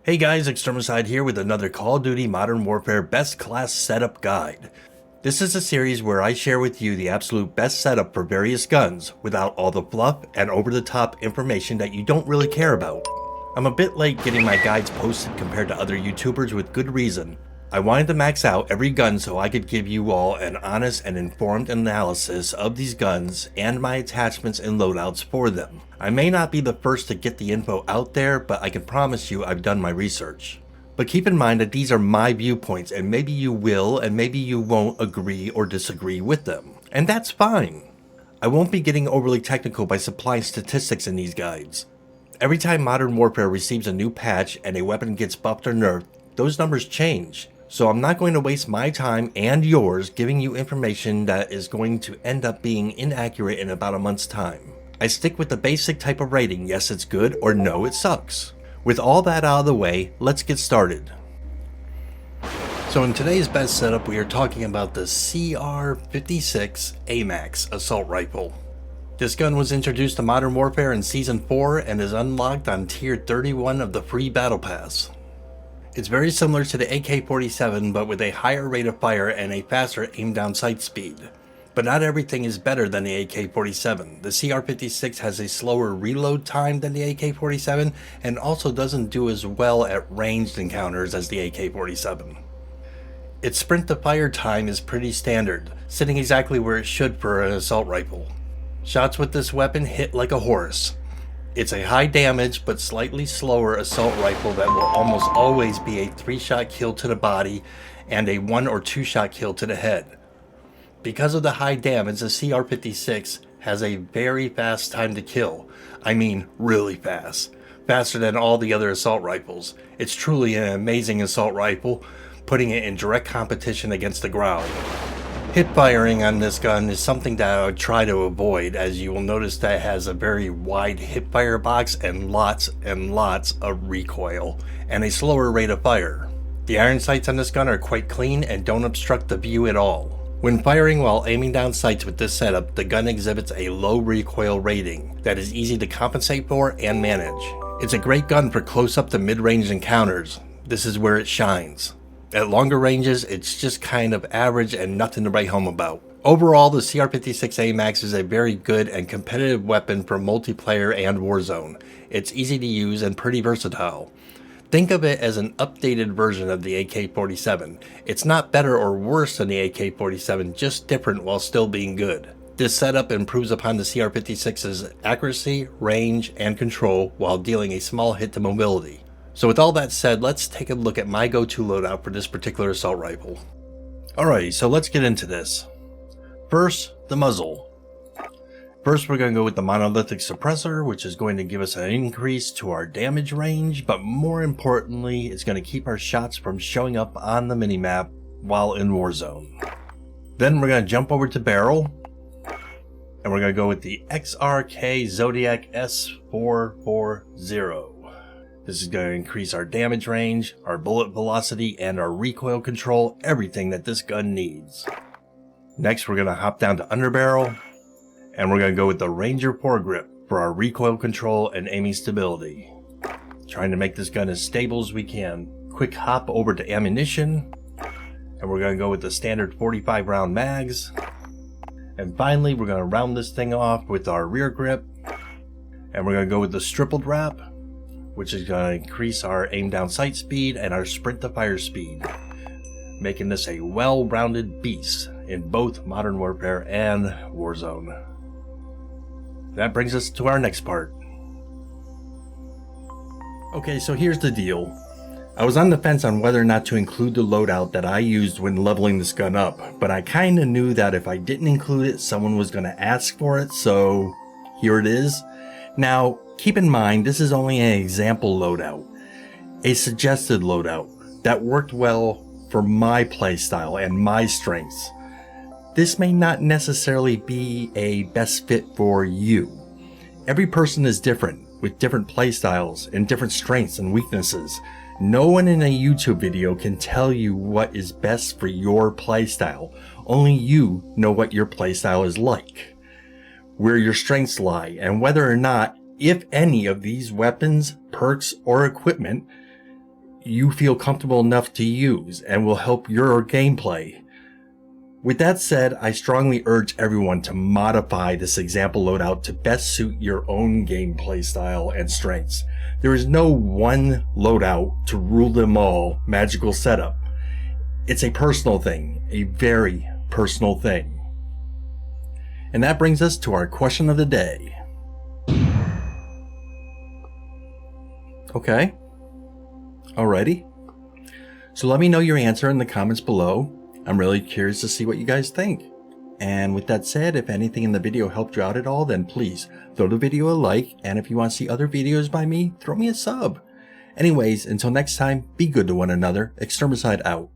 Hey guys, Extermicide here with another Call of Duty Modern Warfare Best Class Setup Guide. This is a series where I share with you the absolute best setup for various guns without all the fluff and over-the-top information that you don't really care about. I'm a bit late getting my guides posted compared to other YouTubers with good reason. I wanted to max out every gun so I could give you all an honest and informed analysis of these guns and my attachments and loadouts for them. I may not be the first to get the info out there, but I can promise you I've done my research. But keep in mind that these are my viewpoints, and maybe you will and maybe you won't agree or disagree with them. And that's fine. I won't be getting overly technical by supplying statistics in these guides. Every time Modern Warfare receives a new patch and a weapon gets buffed or nerfed, those numbers change. So I'm not going to waste my time and yours giving you information that is going to end up being inaccurate in about a month's time. I stick with the basic type of rating, yes it's good, or no it sucks. With all that out of the way, let's get started. So in today's best setup we are talking about the CR-56 AMAX assault rifle. This gun was introduced to Modern Warfare in Season 4 and is unlocked on Tier 31 of the free Battle Pass. It's very similar to the AK-47 but with a higher rate of fire and a faster aim down sight speed. But not everything is better than the AK-47. The CR-56 has a slower reload time than the AK-47 and also doesn't do as well at ranged encounters as the AK-47. Its sprint to fire time is pretty standard, sitting exactly where it should for an assault rifle. Shots with this weapon hit like a horse. It's a high damage but slightly slower assault rifle that will almost always be a 3-shot kill to the body and a 1 or 2-shot kill to the head. Because of the high damage, the CR-56 has a very fast time to kill. I mean really fast. Faster than all the other assault rifles. It's truly an amazing assault rifle, putting it in direct competition against the ground. Hip firing on this gun is something that I would try to avoid, as you will notice that it has a very wide hip fire box and lots of recoil, and a slower rate of fire. The iron sights on this gun are quite clean and don't obstruct the view at all. When firing while aiming down sights with this setup, the gun exhibits a low recoil rating that is easy to compensate for and manage. It's a great gun for close-up to mid-range encounters. This is where it shines. At longer ranges, it's just kind of average and nothing to write home about. Overall, the CR-56 AMAX is a very good and competitive weapon for multiplayer and Warzone. It's easy to use and pretty versatile. Think of it as an updated version of the AK-47. It's not better or worse than the AK-47, just different while still being good. This setup improves upon the CR-56's accuracy, range, and control while dealing a small hit to mobility. So with all that said, let's take a look at my go-to loadout for this particular assault rifle. Alright, so let's get into this. First, the muzzle. First we're going to go with the monolithic suppressor, which is going to give us an increase to our damage range, but more importantly, it's going to keep our shots from showing up on the minimap while in Warzone. Then we're going to jump over to barrel, and we're going to go with the XRK Zodiac S440. This is going to increase our damage range, our bullet velocity, and our recoil control, everything that this gun needs. Next, we're going to hop down to underbarrel, and we're going to go with the Ranger foregrip for our recoil control and aiming stability. Trying to make this gun as stable as we can. Quick hop over to ammunition, and we're going to go with the standard 45 round mags. And finally, we're going to round this thing off with our rear grip, and we're going to go with the stippled wrap, which is going to increase our aim down sight speed and our sprint to fire speed, making this a well-rounded beast in both Modern Warfare and Warzone. That brings us to our next part. Okay, so here's the deal. I was on the fence on whether or not to include the loadout that I used when leveling this gun up, but I kinda knew that if I didn't include it, someone was gonna ask for it, so here it is. Now, keep in mind, this is only an example loadout, a suggested loadout that worked well for my playstyle and my strengths. This may not necessarily be a best fit for you. Every person is different, with different playstyles and different strengths and weaknesses. No one in a YouTube video can tell you what is best for your playstyle. Only you know what your playstyle is like, where your strengths lie, and whether or not, if any of these weapons, perks, or equipment you feel comfortable enough to use and will help your gameplay. With that said, I strongly urge everyone to modify this example loadout to best suit your own gameplay style and strengths. There is no one loadout to rule them all magical setup. It's a personal thing, a very personal thing. And that brings us to our question of the day. Okay. Alrighty. So let me know your answer in the comments below. I'm really curious to see what you guys think. And with that said, if anything in the video helped you out at all, then please throw the video a like. And if you want to see other videos by me, throw me a sub. Anyways, until next time, be good to one another. Extermicide out.